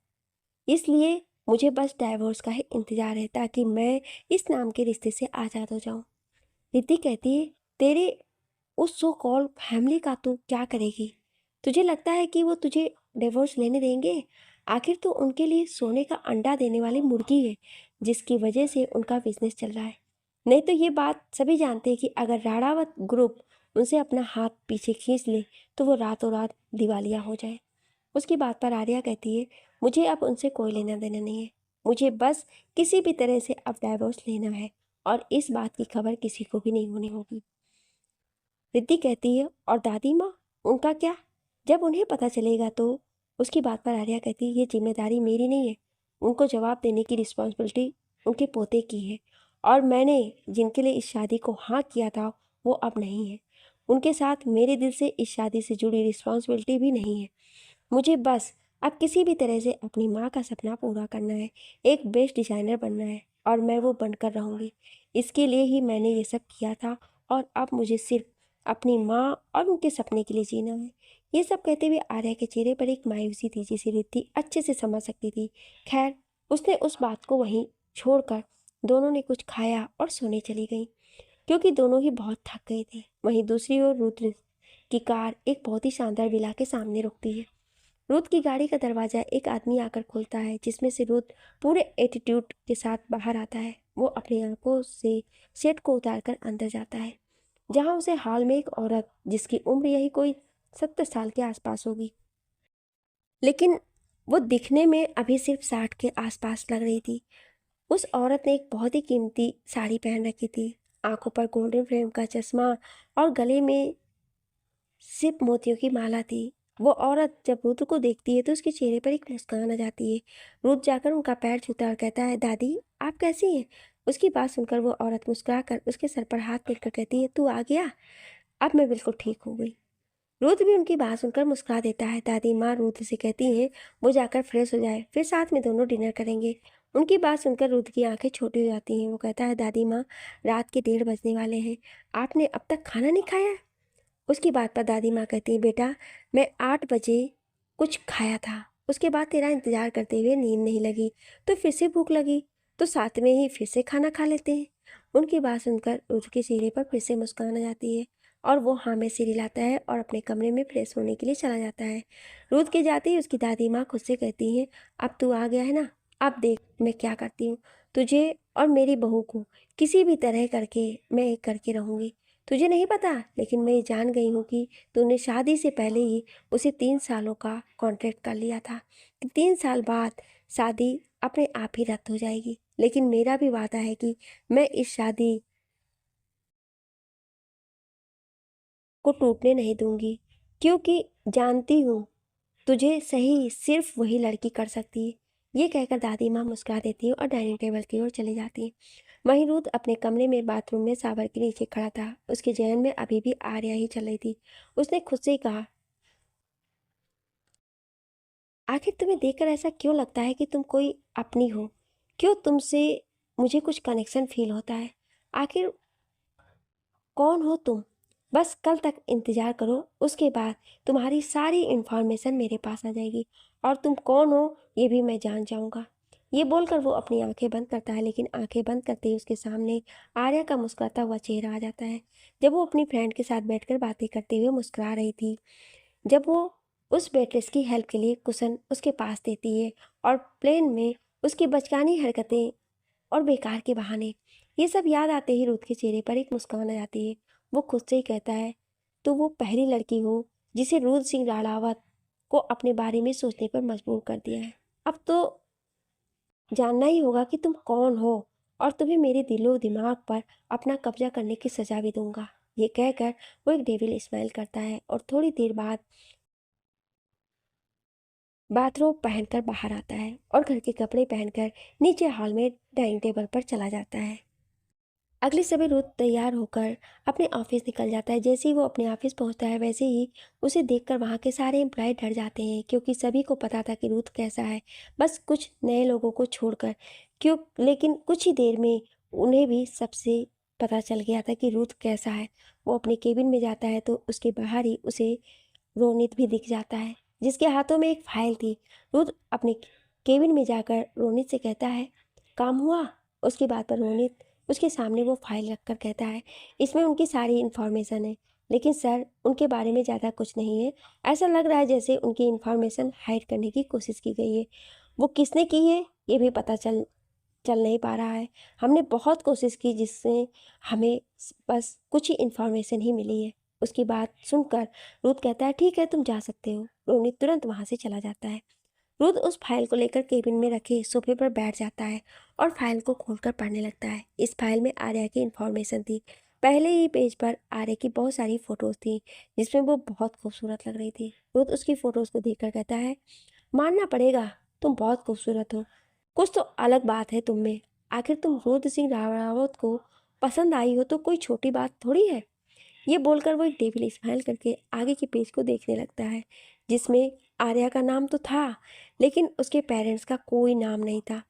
इसलिए मुझे बस डाइवोर्स का ही इंतज़ार है, ताकि मैं इस नाम के रिश्ते से आज़ाद हो जाऊं। रिद्धि कहती है, तेरे उस सो कॉल फैमिली का तू क्या करेगी? तुझे लगता है कि वो तुझे डिवोर्स लेने देंगे? आखिर तो उनके लिए सोने का अंडा देने वाली मुर्गी है, जिसकी वजह से उनका बिजनेस चल रहा है। नहीं तो ये बात सभी जानते हैं कि अगर राणावत ग्रुप उनसे अपना हाथ पीछे खींच ले, तो वो रातों रात दिवालिया हो जाए। उसकी बात पर आर्या कहती है, मुझे अब उनसे कोई लेना देना नहीं है, मुझे बस किसी भी तरह से अब डाइवोर्स लेना है, और इस बात की खबर किसी को भी नहीं होनी होगी। रिद्धि कहती है, और दादी माँ, उनका क्या? जब उन्हें पता चलेगा तो? उसकी बात पर आर्या कहती है, ये जिम्मेदारी मेरी नहीं है, उनको जवाब देने की रिस्पॉन्सिबिलिटी उनके पोते की है। और मैंने जिनके लिए इस शादी को हाँ किया था, वो अब नहीं है। उनके साथ मेरे दिल से इस शादी से जुड़ी रिस्पॉन्सिबिलिटी भी नहीं है। मुझे बस अब किसी भी तरह से अपनी माँ का सपना पूरा करना है, एक बेस्ट डिज़ाइनर बनना है और मैं वो बनकर रहूँगी। इसके लिए ही मैंने ये सब किया था और अब मुझे सिर्फ अपनी माँ और उनके सपने के लिए जीना है। ये सब कहते हुए आर्या के चेहरे पर एक मायूसी थी जिसे रिद्धि अच्छे से समझ सकती थी। खैर, उसने उस बात को वहीं छोड़कर दोनों ने कुछ खाया और सोने चली गई, क्योंकि दोनों ही बहुत थक गए थे। वहीं दूसरी ओर रुद्र की कार एक बहुत ही शानदार विला के सामने रुकती है। रुद्र की गाड़ी का दरवाजा एक आदमी आकर खोलता है, जिसमें से रुद्र पूरे एटीट्यूड के साथ बाहर आता है। वो अपनी आंखों से सेट को उतारकर अंदर जाता है, जहां उसे हॉल में एक औरत जिसकी उम्र यही कोई 70 साल के आसपास होगी, लेकिन वो दिखने में अभी सिर्फ 60 के आसपास लग रही थी। उस औरत ने एक बहुत ही कीमती साड़ी पहन रखी थी, आंखों पर गोल्डन फ्रेम का चश्मा और गले में सिर्फ मोतियों की माला थी। वो औरत जब रुद्र को देखती है तो उसके चेहरे पर एक मुस्कान आ जाती है। रुद्र जाकर उनका पैर छूता और कहता है, दादी आप कैसी हैं? उसकी बात सुनकर वो औरत मुस्कुराकर उसके सर पर हाथ फेरकर कहती है, तू आ गया, अब मैं बिल्कुल ठीक हो गई। रुद्र भी उनकी बात सुनकर मुस्कुरा देता है। दादी माँ रुद्र से कहती हैं वो जाकर फ्रेश हो जाए, फिर साथ में दोनों डिनर करेंगे। उनकी बात सुनकर रुद्र की आंखें छोटी हो जाती हैं। वो कहता है, दादी माँ रात के 1:30 बजने वाले हैं, आपने अब तक खाना नहीं खाया? उसकी बात पर दादी माँ कहती है, बेटा मैं 8 बजे कुछ खाया था, उसके बाद तेरा इंतजार करते हुए नींद नहीं लगी, तो फिर से भूख लगी, तो साथ में ही फिर से खाना खा लेते हैं। उनकी बात सुनकर रुद्र के चेहरे पर फिर से मुस्कान आ जाती है और वो हाँ में सिर हिलाता है और अपने कमरे में फ्रेश होने के लिए चला जाता है। रुद्र के जाते ही उसकी दादी माँ खुद से कहती है, अब तू आ गया है ना, अब देख मैं क्या करती हूँ, तुझे और मेरी बहू को किसी भी तरह करके मैं एक करके रहूँगी। तुझे नहीं पता, लेकिन मैं ये जान गई हूँ कि तूने शादी से पहले ही उसे 3 सालों का कॉन्ट्रैक्ट कर लिया था कि 3 साल बाद शादी अपने आप ही रद्द हो जाएगी। लेकिन मेरा भी वादा है कि मैं इस शादी को टूटने नहीं दूंगी, क्योंकि जानती हूँ तुझे सही सिर्फ वही लड़की कर सकती है। ये कहकर दादी माँ मुस्कुरा देती है और डाइनिंग टेबल की ओर चली जाती है। वहीं रुद्र अपने कमरे में बाथरूम में शावर के नीचे खड़ा था। उसके जहन में अभी भी आर्या ही चल रही थी। उसने खुद से ही कहा, आखिर तुम्हें देखकर ऐसा क्यों लगता है कि तुम कोई अपनी हो? क्यों तुमसे मुझे कुछ कनेक्शन फील होता है? आखिर कौन हो तुम? बस कल तक इंतजार करो, उसके बाद तुम्हारी सारी इन्फॉर्मेशन मेरे पास आ जाएगी और तुम कौन हो ये भी मैं जान जाऊंगा। ये बोलकर वो अपनी आंखें बंद करता है, लेकिन आंखें बंद करते ही उसके सामने आर्या का मुस्कुराता हुआ चेहरा आ जाता है। जब वो अपनी फ्रेंड के साथ बैठकर बातें करते हुए मुस्कुरा रही थी, जब वो उस वेट्रेस की हेल्प के लिए कुशन उसके पास देती है और प्लेन में उसकी बचकानी हरकतें और बेकार के बहाने, ये सब याद आते ही रुथ के चेहरे पर एक मुस्कान आ जाती है। वो खुद से ही कहता है, तो वो पहली लड़की हो जिसे रुद्र सिंह राणावत को अपने बारे में सोचने पर मजबूर कर दिया है। अब तो जानना ही होगा कि तुम कौन हो और तुम्हें मेरे दिलो दिमाग पर अपना कब्जा करने की सजा भी दूंगा। ये कहकर वो एक डेविल स्माइल करता है और थोड़ी देर बाद बाथरोब पहनकर बाहर आता है और घर के कपड़े पहनकर नीचे हॉल में डाइनिंग टेबल पर चला जाता है। अगले सुबह रुद्र तैयार होकर अपने ऑफिस निकल जाता है। जैसे ही वो अपने ऑफिस पहुंचता है, वैसे ही उसे देखकर वहां के सारे एम्प्लॉय डर जाते हैं, क्योंकि सभी को पता था कि रुद्र कैसा है, बस कुछ नए लोगों को छोड़कर। क्यों? लेकिन कुछ ही देर में उन्हें भी सबसे पता चल गया था कि रुद्र कैसा है। वो अपने केबिन में जाता है तो उसके बाहर ही उसे रोनित भी दिख जाता है, जिसके हाथों में एक फाइल थी। रुद्र अपने केबिन में जाकर रोनित से कहता है, काम हुआ? उसकी बात पर रोनित उसके सामने वो फाइल रखकर कहता है, इसमें उनकी सारी इन्फॉर्मेशन है, लेकिन सर उनके बारे में ज़्यादा कुछ नहीं है। ऐसा लग रहा है जैसे उनकी इन्फॉर्मेशन हाइड करने की कोशिश की गई है। वो किसने की है ये भी पता चल चल नहीं पा रहा है। हमने बहुत कोशिश की, जिससे हमें बस कुछ ही इन्फॉर्मेशन ही मिली है। उसकी बात सुनकर रुद्र कहता है, ठीक है तुम जा सकते हो। रोनित तुरंत वहाँ से चला जाता है। रुद्र उस फाइल को लेकर केबिन में रखे सोफे पर बैठ जाता है और फाइल को खोलकर पढ़ने लगता है। इस फाइल में आर्या की इन्फॉर्मेशन थी। पहले ही पेज पर आर्या की बहुत सारी फोटोज थी, जिसमें वो बहुत खूबसूरत लग रही थी। रुद्र उसकी फोटोज को देखकर कहता है, मानना पड़ेगा तुम बहुत खूबसूरत हो, कुछ तो अलग बात है तुम में। आखिर तुम रुद्र सिंह रावत को पसंद आई हो तो कोई छोटी बात थोड़ी है। ये बोलकर वो एक डेविल स्माइल करके आगे के पेज को देखने लगता है, जिसमें आर्या का नाम तो था, लेकिन उसके पेरेंट्स का कोई नाम नहीं था।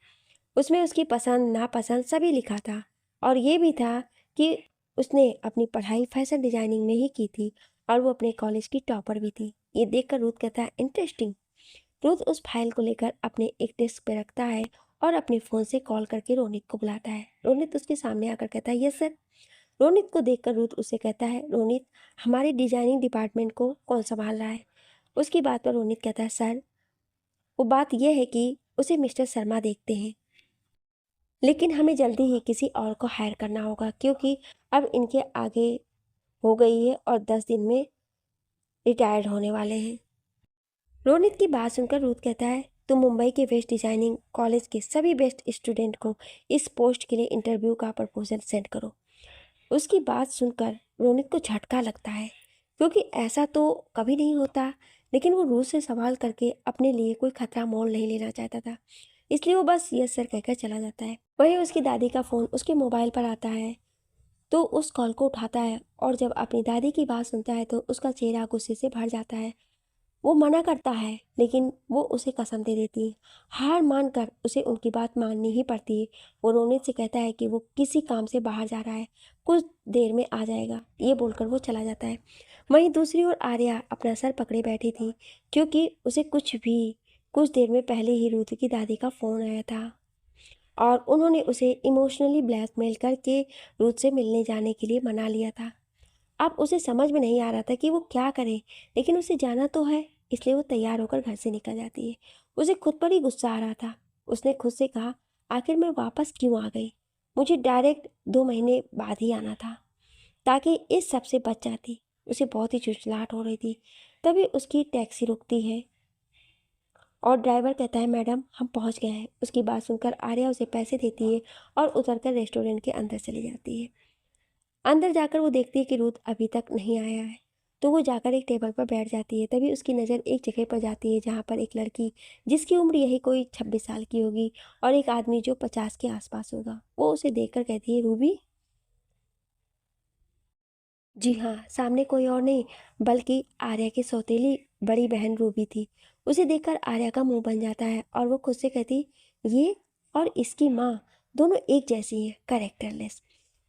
उसमें उसकी पसंद नापसंद सभी लिखा था, और ये भी था कि उसने अपनी पढ़ाई फैशन डिजाइनिंग में ही की थी और वो अपने कॉलेज की टॉपर भी थी। ये देखकर रुथ कहता है इंटरेस्टिंग। रुथ उस फाइल को लेकर अपने एक डेस्क पे रखता है और अपने फ़ोन से कॉल करके रोनित को बुलाता है। रोनित उसके सामने आकर कहता है यस सर। रोनित को देखकर रुथ उससे कहता है रोनित, हमारे डिजाइनिंग डिपार्टमेंट को कौन संभाल रहा है? उसकी बात पर रोनित कहता है सर, वो बात यह है कि उसे मिस्टर शर्मा देखते हैं, लेकिन हमें जल्दी ही किसी और को हायर करना होगा क्योंकि अब इनके आगे हो गई है और 10 दिन में रिटायर्ड होने वाले हैं। रोनित की बात सुनकर रुथ कहता है तुम मुंबई के बेस्ट डिजाइनिंग कॉलेज के सभी बेस्ट स्टूडेंट को इस पोस्ट के लिए इंटरव्यू का प्रपोजल सेंड करो। उसकी बात सुनकर रोनित को झटका लगता है क्योंकि ऐसा तो कभी नहीं होता, लेकिन वो रूस से सवाल करके अपने लिए कोई खतरा मोल नहीं लेना चाहता था, इसलिए वो बस यस सर कहकर चला जाता है। वहीं उसकी दादी का फ़ोन उसके मोबाइल पर आता है तो उस कॉल को उठाता है और जब अपनी दादी की बात सुनता है तो उसका चेहरा गुस्से से भर जाता है। वो मना करता है लेकिन वो उसे कसम दे देती है। हार मानकर उसे उनकी बात माननी ही पड़ती है। वो रोनित से कहता है कि वो किसी काम से बाहर जा रहा है, कुछ देर में आ जाएगा। ये बोलकर वो चला जाता है। वहीं दूसरी ओर आर्या अपना सर पकड़े बैठी थी क्योंकि उसे कुछ देर में पहले ही रुथ की दादी का फ़ोन आया था और उन्होंने उसे इमोशनली ब्लैकमेल करके रुथ से मिलने जाने के लिए मना लिया था। अब उसे समझ में नहीं आ रहा था कि वो क्या करे, लेकिन उसे जाना तो है, इसलिए वो तैयार होकर घर से निकल जाती है। उसे खुद पर ही गुस्सा आ रहा था। उसने खुद से कहा आखिर मैं वापस क्यों आ गई? मुझे डायरेक्ट 2 महीने बाद ही आना था ताकि इस सब से बच जाती। उसे बहुत ही झुंझलाहट हो रही थी। तभी उसकी टैक्सी रुकती है और ड्राइवर कहता है मैडम हम पहुंच गए हैं। उसकी बात सुनकर आर्या उसे पैसे देती है और उतरकर रेस्टोरेंट के अंदर चली जाती है। अंदर जाकर वो देखती है कि रुथ अभी तक नहीं आया है, तो वो जाकर एक टेबल पर बैठ जाती है। तभी उसकी नज़र एक जगह पर जाती है जहाँ पर एक लड़की जिसकी उम्र यही कोई 26 साल की होगी और एक आदमी जो 50 के आसपास होगा। वो उसे देखकर कहती है रूबी। जी हाँ, सामने कोई और नहीं बल्कि आर्या की सौतेली बड़ी बहन रूबी थी। उसे देखकर आर्या का मुंह बन जाता है और वो खुद से कहती ये और इसकी माँ दोनों एक जैसी हैं, कैरेक्टरलेस।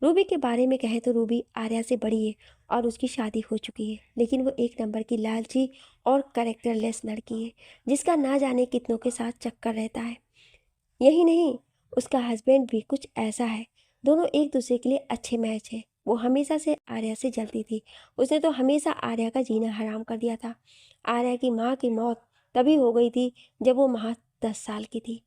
रूबी के बारे में कहें तो रूबी आर्या से बड़ी है और उसकी शादी हो चुकी है, लेकिन वो एक नंबर की लालची और कैरेक्टरलेस लड़की है जिसका ना जाने कितनों के साथ चक्कर रहता है। यही नहीं, उसका हस्बैंड भी कुछ ऐसा है। दोनों एक दूसरे के लिए अच्छे मैच है। वो हमेशा से आर्या से जलती थी। उसने तो हमेशा आर्या का जीना हराम कर दिया था। आर्या की माँ की मौत तभी हो गई थी जब वो महज 10 साल की थी।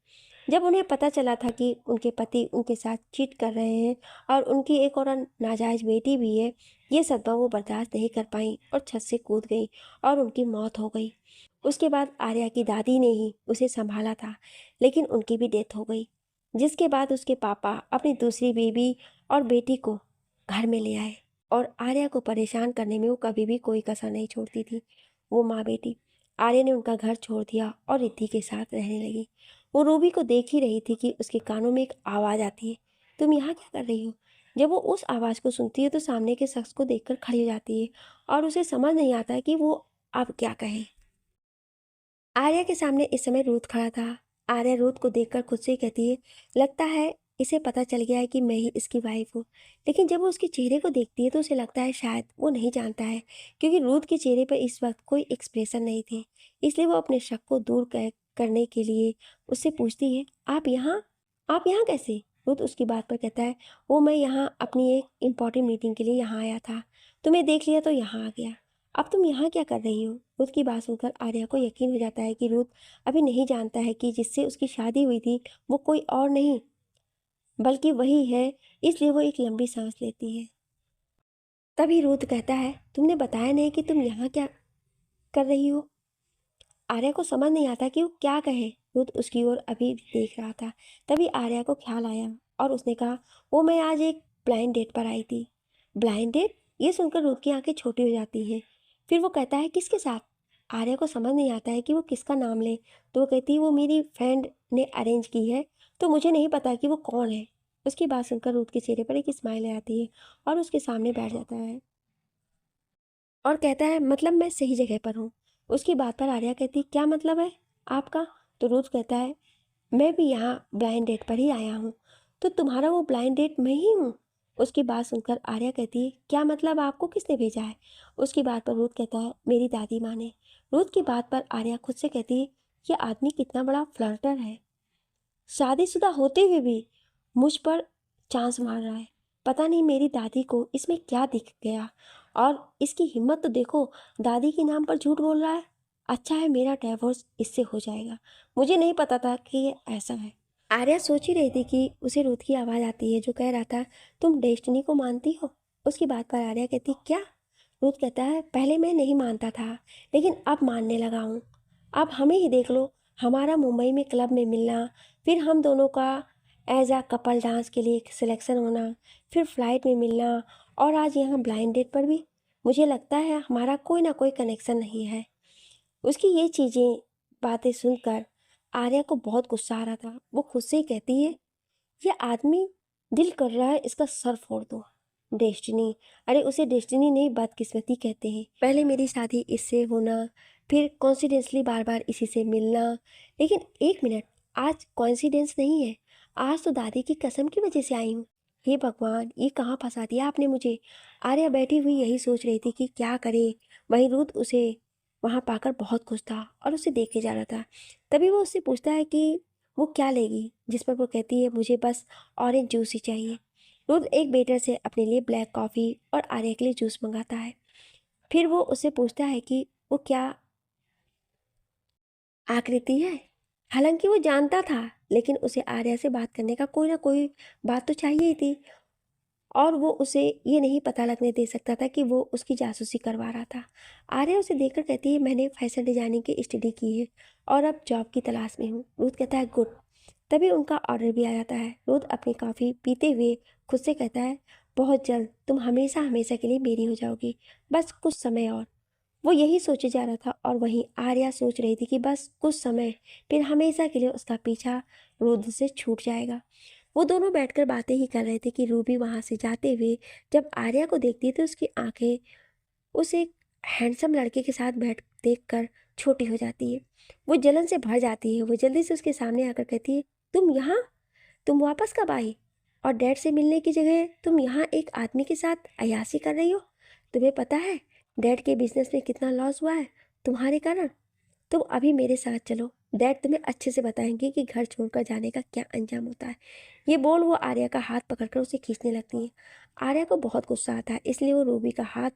जब उन्हें पता चला था कि उनके पति उनके साथ चीट कर रहे हैं और उनकी एक और नाजायज बेटी भी है, ये सदमा वो बर्दाश्त नहीं कर पाई और छत से कूद गई और उनकी मौत हो गई। उसके बाद आर्या की दादी ने ही उसे संभाला था, लेकिन उनकी भी डेथ हो गई, जिसके बाद उसके पापा अपनी दूसरी बेबी और बेटी को घर में ले आए और आर्या को परेशान करने में वो कभी भी कोई कसर नहीं छोड़ती थी। वो माँ बेटी आर्या ने उनका घर छोड़ दिया और रिद्धि के साथ रहने लगी। वो रूबी को देख ही रही थी कि उसके कानों में एक आवाज़ आती है, तुम यहाँ क्या कर रही हो? जब वो उस आवाज़ को सुनती है तो सामने के शख्स को देखकर खड़ी हो जाती है और उसे समझ नहीं आता कि वो अब क्या कहे। आर्या के सामने इस समय रूथ खड़ा था। आर्या रूथ को देखकर खुद से ही कहती है लगता है इसे पता चल गया है कि मैं ही इसकी वाइफ हूँ। लेकिन जब वो उसके चेहरे को देखती है तो उसे लगता है शायद वो नहीं जानता है, क्योंकि रूथ के चेहरे पर इस वक्त कोई एक्सप्रेशन नहीं थे। इसलिए वो अपने शक को करने के लिए उससे पूछती है आप यहाँ कैसे? रूथ उसकी बात पर कहता है वो मैं यहाँ अपनी एक इम्पॉर्टेंट मीटिंग के लिए यहाँ आया था, तुम्हें देख लिया तो यहाँ आ गया। अब तुम यहाँ क्या कर रही हो? रुथ की बात सुनकर आर्या को यकीन हो जाता है कि रुथ अभी नहीं जानता है कि जिससे उसकी शादी हुई थी वो कोई और नहीं बल्कि वही है। इसलिए वो एक लंबी सांस लेती है। तभी रुथ कहता है तुमने बताया नहीं कि तुम यहाँ क्या कर रही हो। आर्या को समझ नहीं आता कि वो क्या कहे। रुथ उसकी ओर अभी भी देख रहा था। तभी आर्या को ख्याल आया और उसने कहा वो मैं आज एक ब्लाइंड डेट पर आई थी। Blind date? ये सुनकर रुथ की आंखें छोटी हो जाती हैं। फिर वो कहता है किसके साथ? आर्या को समझ नहीं आता है कि वो किसका नाम ले, तो वो कहती है वो मेरी फ्रेंड ने अरेंज की है, तो मुझे नहीं पता कि वो कौन है। उसकी बात सुनकर रुथ के चेहरे पर एक स्माइल आ जाती है और उसके सामने बैठ जाता है और कहता है मतलब मैं सही जगह पर हूँ। उसकी बात पर आर्या कहती क्या मतलब है आपका? तो रुद्र कहता है मैं भी यहाँ ब्लाइंड डेट पर ही आया हूँ। तो तुम्हारा वो ब्लाइंड डेट मैं ही हूँ? उसकी बात सुनकर आर्या कहती है क्या मतलब, आपको किसने भेजा है? उसकी बात पर रुद्र कहता है मेरी दादी माँ ने। रुद्र की बात पर आर्या खुद से कहती है ये आदमी कितना बड़ा फ्लर्टर है, शादीशुदा होते हुए भी मुझ पर चांस मार रहा है। पता नहीं मेरी दादी को इसमें क्या दिख गया, और इसकी हिम्मत तो देखो, दादी के नाम पर झूठ बोल रहा है। अच्छा है मेरा डिवोर्स इससे हो जाएगा, मुझे नहीं पता था कि ये ऐसा है। आर्या सोच ही रही थी कि उसे रुद्र की आवाज़ आती है जो कह रहा था तुम डेस्टिनी को मानती हो? उसकी बात पर आर्या कहती क्या? रुद्र कहता है पहले मैं नहीं मानता था, लेकिन अब मानने लगा हूँ। अब हमें ही देख लो, हमारा मुंबई में क्लब में मिलना, फिर हम दोनों का एज आ कपल डांस के लिए सिलेक्शन होना, फिर फ्लाइट में मिलना, और आज यहाँ ब्लाइंड डेट पर भी। मुझे लगता है हमारा कोई ना कोई कनेक्शन नहीं है। उसकी ये चीज़ें बातें सुनकर आर्या को बहुत गुस्सा आ रहा था। वो खुद से ही कहती है ये आदमी दिल कर रहा है इसका सर फोड़ दो। डेस्टिनी, अरे उसे डेस्टिनी नहीं बदकिस्मती कहते हैं। पहले मेरी शादी इससे होना, फिर कॉन्सिडेंसली बार बार इसी से मिलना। लेकिन एक मिनट, आज कॉन्सिडेंस नहीं है, आज तो दादी की कसम की वजह से आई हूँ। हे भगवान, ये कहाँ फंसा दिया आपने मुझे। आर्या बैठी हुई यही सोच रही थी कि क्या करे। वहीं रुद्र उसे वहाँ पाकर बहुत खुश था और उसे देखे जा रहा था। तभी वो उससे पूछता है कि वो क्या लेगी, जिस पर वो कहती है मुझे बस ऑरेंज जूस ही चाहिए। रुद्र एक वेटर से अपने लिए ब्लैक कॉफ़ी और आर्या के लिए जूस मंगाता है। फिर वो उससे पूछता है कि वो क्या आकृति है। हालांकि वो जानता था, लेकिन उसे आर्या से बात करने का कोई ना कोई बात तो चाहिए ही थी, और वो उसे ये नहीं पता लगने दे सकता था कि वो उसकी जासूसी करवा रहा था। आर्या उसे देखकर कहती है मैंने फैशन डिजाइनिंग की स्टडी की है और अब जॉब की तलाश में हूँ। रुद्र कहता है गुड। तभी उनका ऑर्डर भी आ जाता है। रुद्र अपनी कॉफ़ी पीते हुए खुद से कहता है बहुत जल्द तुम हमेशा हमेशा के लिए मेरी हो जाओगी, बस कुछ समय और। वो यही सोचे जा रहा था, और वहीं आर्या सोच रही थी कि बस कुछ समय, फिर हमेशा के लिए उसका पीछा रुद्र से छूट जाएगा। वो दोनों बैठकर बातें ही कर रहे थे कि रूबी वहां से जाते हुए जब आर्या को देखती है तो उसकी आंखें उस एक हैंडसम लड़के के साथ बैठ देखकर छोटी हो जाती है। वो जलन से भर जाती है। वो जल्दी से उसके सामने आकर कहती है तुम यहाँ, तुम वापस कब आई? और डैड से मिलने की जगह तुम यहाँ एक आदमी के साथ अय्याशी कर रही हो। तुम्हें पता है डैड के बिजनेस में कितना लॉस हुआ है तुम्हारे कारण? तुम अभी मेरे साथ चलो, डैड तुम्हें अच्छे से बताएंगे कि घर छोड़कर जाने का क्या अंजाम होता है। ये बोल वो आर्या का हाथ पकड़कर उसे खींचने लगती है। आर्या को बहुत गुस्सा आता है, इसलिए वो रूबी का हाथ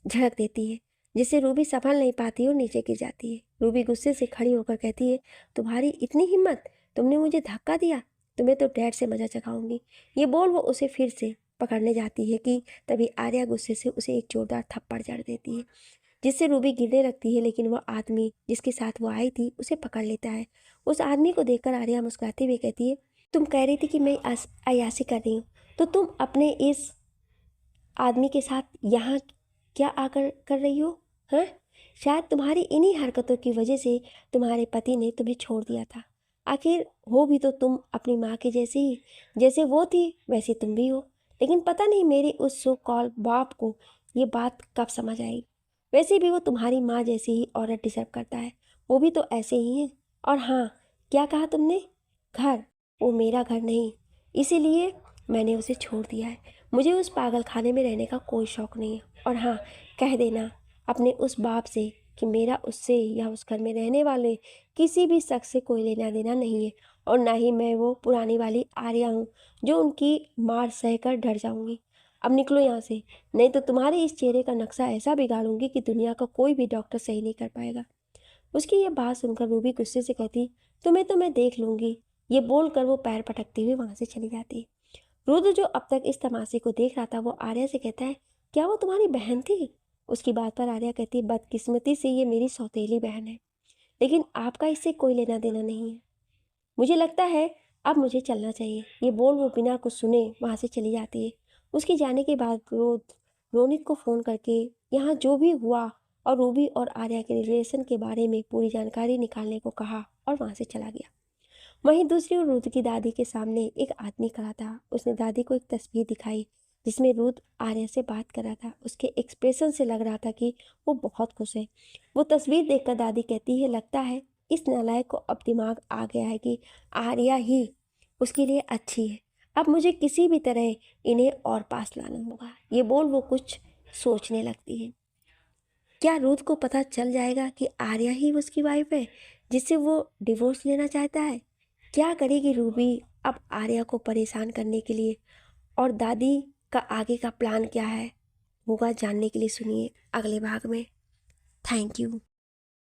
झड़क देती है, जिससे रूबी संभल नहीं पाती और नीचे गिर जाती है। रूबी गुस्से से खड़ी होकर कहती है तुम्हारी इतनी हिम्मत, तुमने मुझे धक्का दिया, तुम्हें तो डैड से मजा चखाऊंगी। ये बोल वो उसे फिर से पकड़ने जाती है कि तभी आर्या गुस्से से उसे एक जोरदार थप्पड़ जड़ देती है, जिससे रूबी गिरने लगती है। लेकिन वो आदमी जिसके साथ वो आई थी उसे पकड़ लेता है। उस आदमी को देखकर आर्या मुस्कुराते हुए कहती है तुम कह रही थी कि मैं अय्याशी कर रही हूँ, तो तुम अपने इस आदमी के साथ यहाँ क्या आकर कर रही हो? हाँ, शायद तुम्हारी इन्हीं हरकतों की वजह से तुम्हारे पति ने तुम्हें छोड़ दिया था। आखिर हो भी तो तुम अपनी माँ के जैसे ही, जैसे वो थी वैसे तुम भी हो। लेकिन पता नहीं मेरे उस सो कॉल बाप को ये बात कब समझ आएगी। वैसे भी वो तुम्हारी माँ जैसी ही औरत डिजर्व करता है, वो भी तो ऐसे ही है। और हाँ, क्या कहा तुमने? घर? वो मेरा घर नहीं, इसीलिए मैंने उसे छोड़ दिया है। मुझे उस पागल खाने में रहने का कोई शौक़ नहीं है। और हाँ, कह देना अपने उस बाप से कि मेरा उससे या उस घर में रहने वाले किसी भी शख्स से कोई लेना देना नहीं है, और ना ही मैं वो पुरानी वाली आर्या हूँ जो उनकी मार सह कर डर जाऊँगी। अब निकलो यहाँ से, नहीं तो तुम्हारे इस चेहरे का नक्शा ऐसा बिगाड़ूंगी कि दुनिया का कोई भी डॉक्टर सही नहीं कर पाएगा। उसकी ये बात सुनकर रूबी गुस्से से कहती तुम्हें तो मैं देख लूंगी। ये बोलकर वो पैर पटकते हुए वहां से चली जाती। रुद्र जो अब तक इस तमाशे को देख रहा था वो आर्या से कहता है क्या वो तुम्हारी बहन थी? उसकी बात पर आर्या कहती बदकिस्मती से ये मेरी सौतेली बहन है, लेकिन आपका इससे कोई लेना देना नहीं है। मुझे लगता है अब मुझे चलना चाहिए। ये बोल वो बिना कुछ सुने वहाँ से चली जाती है। उसके जाने के बाद रोनित को फ़ोन करके यहाँ जो भी हुआ और रूबी और आर्या के रिलेशन के बारे में पूरी जानकारी निकालने को कहा और वहाँ से चला गया। वहीं दूसरी ओर रुद्र की दादी के सामने एक आदमी खड़ा था। उसने दादी को एक तस्वीर दिखाई जिसमें रुथ आर्या से बात कर रहा था। उसके एक्सप्रेशन से लग रहा था कि वो बहुत खुश है। वो तस्वीर देखकर दादी कहती है, लगता है इस नालायक को अब दिमाग आ गया है कि आर्या ही उसके लिए अच्छी है। अब मुझे किसी भी तरह इन्हें और पास लाना होगा। ये बोल वो कुछ सोचने लगती है। क्या रुथ को पता चल जाएगा कि आर्या ही उसकी वाइफ है जिससे वो डिवोर्स लेना चाहता है? क्या करेगी रूबी अब आर्या को परेशान करने के लिए? और दादी का आगे का प्लान क्या है होगा जानने के लिए सुनिए अगले भाग में। Thank you.